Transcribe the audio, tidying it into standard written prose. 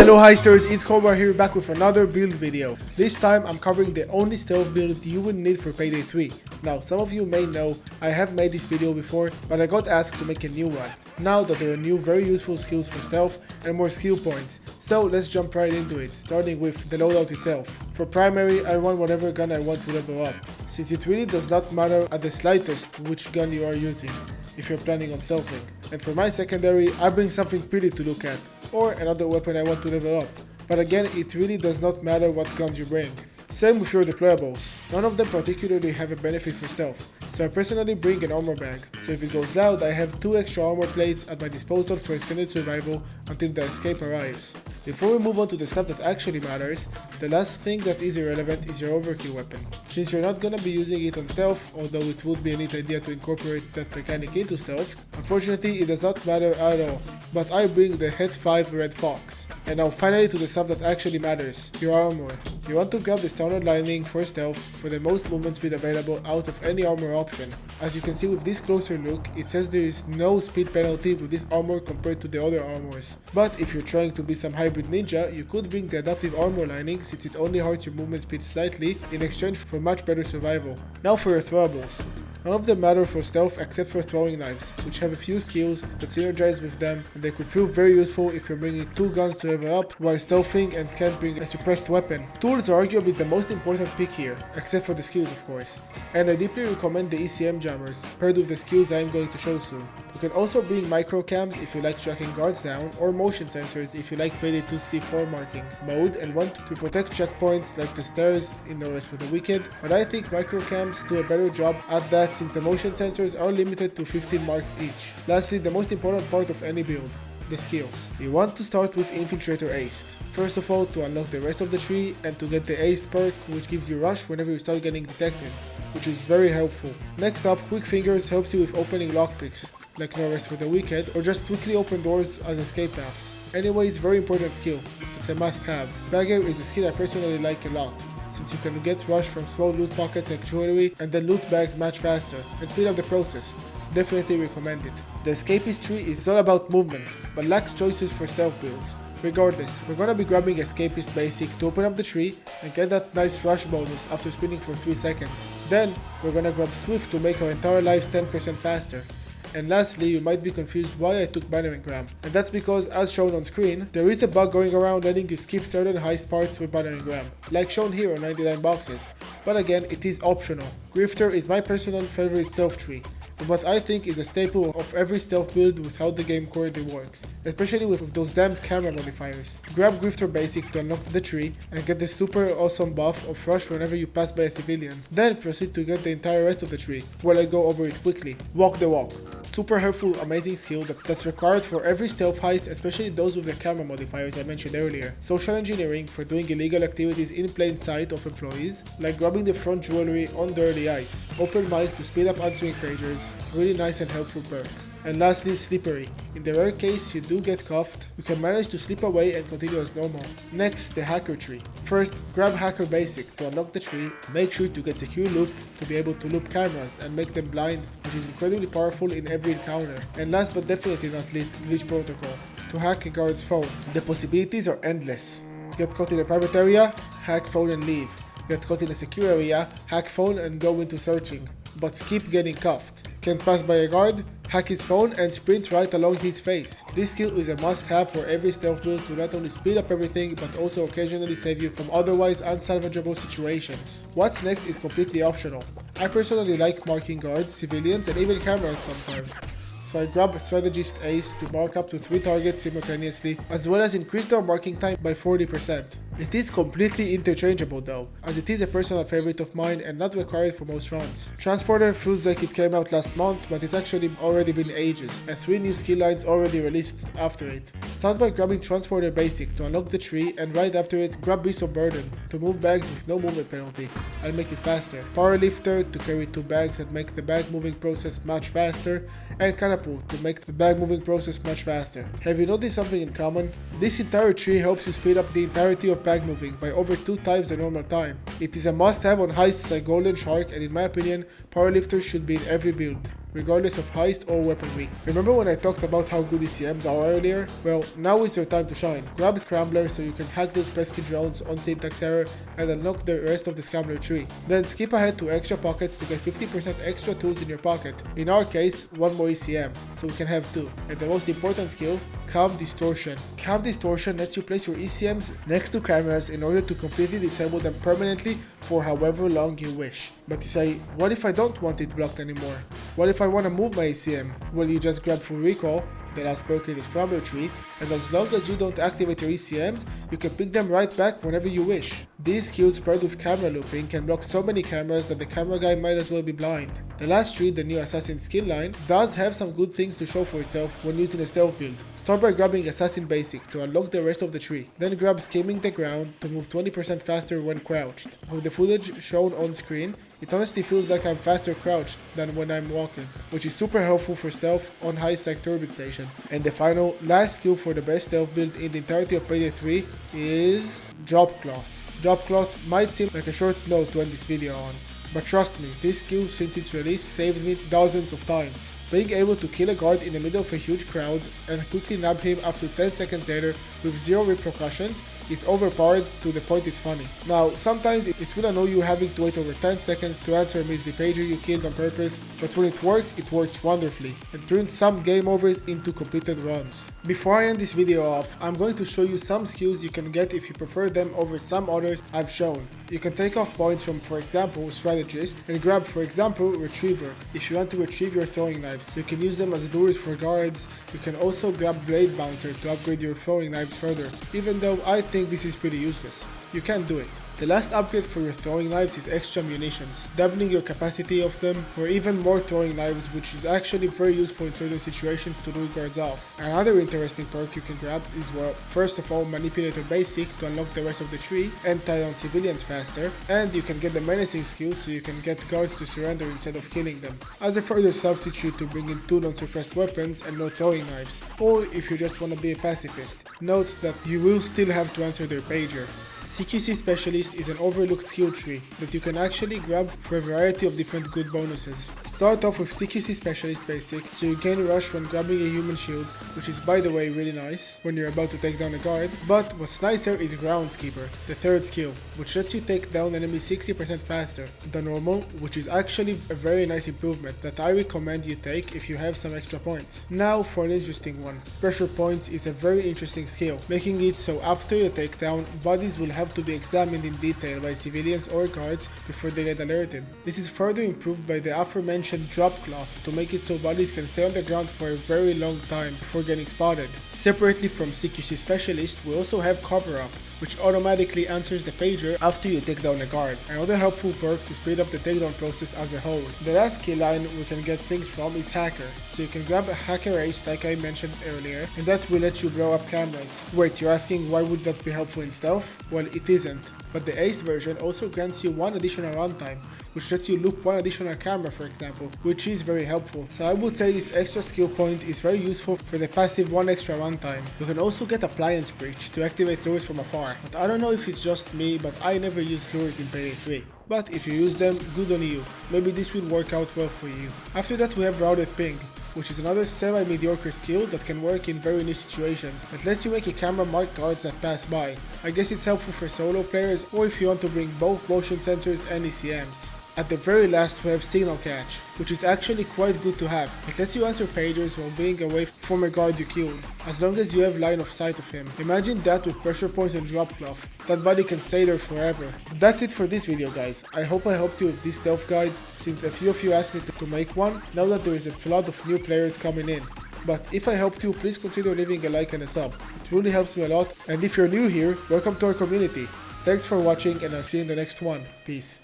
Hello Heisters, it's Cobra here back with another build video. This time I'm covering the only stealth build you will need for Payday 3. Now some of you may know I have made this video before, but I got asked to make a new one. Now that there are new very useful skills for stealth and more skill points. So let's jump right into it, starting with the loadout itself. For primary, I run whatever gun I want to level up, since it really does not matter at the slightest which gun you are using, if you're planning on stealthing. And for my secondary, I bring something pretty to look at, or another weapon I want to level up. But again, it really does not matter what guns you bring. Same with your deployables. None of them particularly have a benefit for stealth, so I personally bring an armor bag. So if it goes loud, I have 2 extra armor plates at my disposal for extended survival until the escape arrives. Before we move on to the stuff that actually matters, the last thing that is irrelevant is your overkill weapon. Since you're not gonna be using it on stealth, although it would be a neat idea to incorporate that mechanic into stealth, unfortunately it does not matter at all. But I bring the Head 5 Red Fox. And now finally to the stuff that actually matters, your armor. You want to grab the standard lining for stealth for the most movement speed available out of any armor option. As you can see with this closer look, it says there is no speed penalty with this armor compared to the other armors. But if you're trying to be some hybrid ninja, you could bring the adaptive armor lining since it only hurts your movement speed slightly in exchange for much better survival. Now for your throwables. None of them matter for stealth except for throwing knives, which have a few skills that synergize with them, and they could prove very useful if you're bringing 2 guns to level up while stealthing and can't bring a suppressed weapon. Tools are arguably the most important pick here, except for the skills of course, and I deeply recommend the ECM jammers, paired with the skills I am going to show soon. You can also bring micro cams if you like tracking guards down, or motion sensors if you like Payday 2 C4 marking mode and want to protect checkpoints like the stairs in No Rest for the Wicked, but I think micro cams do a better job at that since the motion sensors are limited to 15 marks each. Lastly, the most important part of any build, the skills. You want to start with Infiltrator Aced. First of all, to unlock the rest of the tree and to get the Aced perk, which gives you rush whenever you start getting detected, which is very helpful. Next up, Quick Fingers helps you with opening lockpicks, like No Rest for the Wicked, or just quickly open doors as escape paths. Anyways, very important skill, it's a must have. Bagger is a skill I personally like a lot, since you can get rush from small loot pockets like jewelry and then loot bags much faster and speed up the process. Definitely recommend it. The Escapist tree is all about movement, but lacks choices for stealth builds. Regardless, we're gonna be grabbing Escapist Basic to open up the tree and get that nice rush bonus after spinning for 3 seconds. Then, we're gonna grab Swift to make our entire lives 10% faster. And lastly, you might be confused why I took Battering Ram, and that's because, as shown on screen, there is a bug going around letting you skip certain heist parts with Battering Ram, like shown here on 99 boxes, but again, it is optional. Grifter is my personal favorite stealth tree, and what I think is a staple of every stealth build with how the game currently works, especially with those damned camera modifiers. Grab Grifter Basic to unlock the tree and get the super awesome buff of rush whenever you pass by a civilian, then proceed to get the entire rest of the tree, while I go over it quickly. Walk the walk. Super helpful, amazing skill that's required for every stealth heist, especially those with the camera modifiers I mentioned earlier. Social engineering for doing illegal activities in plain sight of employees, like grabbing the front jewelry on the early ice. Open mic to speed up answering pagers, really nice and helpful perk. And lastly, Slippery. In the rare case you do get cuffed, you can manage to slip away and continue as normal. Next, the Hacker tree. First, grab Hacker Basic to unlock the tree. Make sure to get secure loop to be able to loop cameras and make them blind, which is incredibly powerful in every encounter. And last but definitely not least, Glitch Protocol. To hack a guard's phone. The possibilities are endless. Get caught in a private area, hack phone and leave. Get caught in a secure area, hack phone and go into searching. But keep getting cuffed. Can't pass by a guard? Hack his phone and sprint right along his face. This skill is a must-have for every stealth build to not only speed up everything but also occasionally save you from otherwise unsalvageable situations. What's next is completely optional. I personally like marking guards, civilians and even cameras sometimes. So I grab Strategist Ace to mark up to 3 targets simultaneously, as well as increase their marking time by 40%. It is completely interchangeable though, as it is a personal favorite of mine and not required for most runs. Transporter feels like it came out last month, but it's actually already been ages, and 3 new skill lines already released after it. Start by grabbing Transporter Basic to unlock the tree, and right after it, grab Beast of Burden to move bags with no movement penalty. I'll make it faster. Powerlifter to carry 2 bags and make the bag moving process much faster, and Catapult to make the bag moving process much faster. Have you noticed something in common? This entire tree helps you speed up the entirety of bag moving by over 2 times the normal time. It is a must-have on heists like Golden Shark, and in my opinion, Powerlifters should be in every build. regardless of heist or weaponry. Remember when I talked about how good ECMs are earlier? Well, now is your time to shine. Grab a Scrambler so you can hack those pesky drones on syntax error and unlock the rest of the Scrambler tree. Then skip ahead to extra pockets to get 50% extra tools in your pocket. In our case, one more ECM, so we can have two. And the most important skill, Cam Distortion. Cam Distortion lets you place your ECMs next to cameras in order to completely disable them permanently for however long you wish. But you say, what if I don't want it blocked anymore? What if I want to move my ECM? Well, you just grab Full Recall, the last perk in the Scrambler tree, and as long as you don't activate your ECMs, you can pick them right back whenever you wish. These skills paired with camera looping can block so many cameras that the camera guy might as well be blind. The last tree, the new Assassin skill line, does have some good things to show for itself when used in a stealth build. Start by grabbing Assassin Basic to unlock the rest of the tree, then grab Skimming the Ground to move 20% faster when crouched. With the footage shown on screen, it honestly feels like I'm faster crouched than when I'm walking, which is super helpful for stealth on high sec turbine station. And the final, last skill for the best stealth build in the entirety of Payday 3 is Drop Cloth. Drop Cloth might seem like a short note to end this video on, but trust me, this skill since its release saved me dozens of times. Being able to kill a guard in the middle of a huge crowd and quickly nab him up to 10 seconds later with zero repercussions is overpowered to the point it's funny. Now, sometimes it will annoy you having to wait over 10 seconds to answer a measly pager you killed on purpose, but when it works wonderfully and turns some game overs into completed runs. Before I end this video off, I'm going to show you some skills you can get if you prefer them over some others I've shown. You can take off points from, for example, Strategist and grab, for example, Retriever if you want to retrieve your throwing knives, so you can use them as lures for guards. You can also grab Blade Bouncer to upgrade your throwing knives further, even though I think this is pretty useless. You can do it. The last upgrade for your throwing knives is extra munitions, doubling your capacity of them for even more throwing knives, which is actually very useful in certain situations to lure guards off. Another interesting perk you can grab is, well, first of all, Manipulator Basic to unlock the rest of the tree and tie down civilians faster, and you can get the Menacing skill so you can get guards to surrender instead of killing them, as a further substitute to bring in 2 non-suppressed weapons and no throwing knives, or if you just want to be a pacifist. Note that you will still have to answer their pager. CQC Specialist is an overlooked skill tree that you can actually grab for a variety of different good bonuses. Start off with CQC Specialist Basic, so you gain rush when grabbing a human shield, which is by the way really nice when you're about to take down a guard, but what's nicer is Groundskeeper, the third skill, which lets you take down enemies 60% faster than normal, which is actually a very nice improvement that I recommend you take if you have some extra points. Now for an interesting one. Pressure Points is a very interesting skill, making it so after you take down, bodies will have to be examined in detail by civilians or guards before they get alerted. This is further improved by the aforementioned Drop Cloth to make it so bodies can stay on the ground for a very long time before getting spotted. Separately from CQC Specialist, we also have Cover Up, which automatically answers the pager after you take down a guard, another helpful perk to speed up the takedown process as a whole. The last skill line we can get things from is Hacker, so you can grab a Hacker Ace like I mentioned earlier, and that will let you blow up cameras. Wait, you're asking why would that be helpful in stealth? Well, it isn't, but the Ace version also grants you 1 additional runtime, which lets you loop 1 additional camera for example, which is very helpful. So I would say this extra skill point is very useful for the passive 1 extra runtime. You can also get Appliance Breach to activate lures from afar, but I don't know if it's just me, but I never use lures in Payday 3. But if you use them, good on you. Maybe this will work out well for you. After that we have Routed Ping, which is another semi-mediocre skill that can work in very niche situations, that lets you make a camera mark guards that pass by. I guess it's helpful for solo players or if you want to bring both motion sensors and ECMs. At the very last we have Signal Catch, which is actually quite good to have. It lets you answer pagers while being away from a guard you killed, as long as you have line of sight of him. Imagine that with Pressure Points and Drop Cloth. That body can stay there forever. That's it for this video guys. I hope I helped you with this stealth guide, since a few of you asked me to make one, now that there is a flood of new players coming in. But if I helped you, please consider leaving a like and a sub. It really helps me a lot, and if you're new here, welcome to our community. Thanks for watching and I'll see you in the next one. Peace.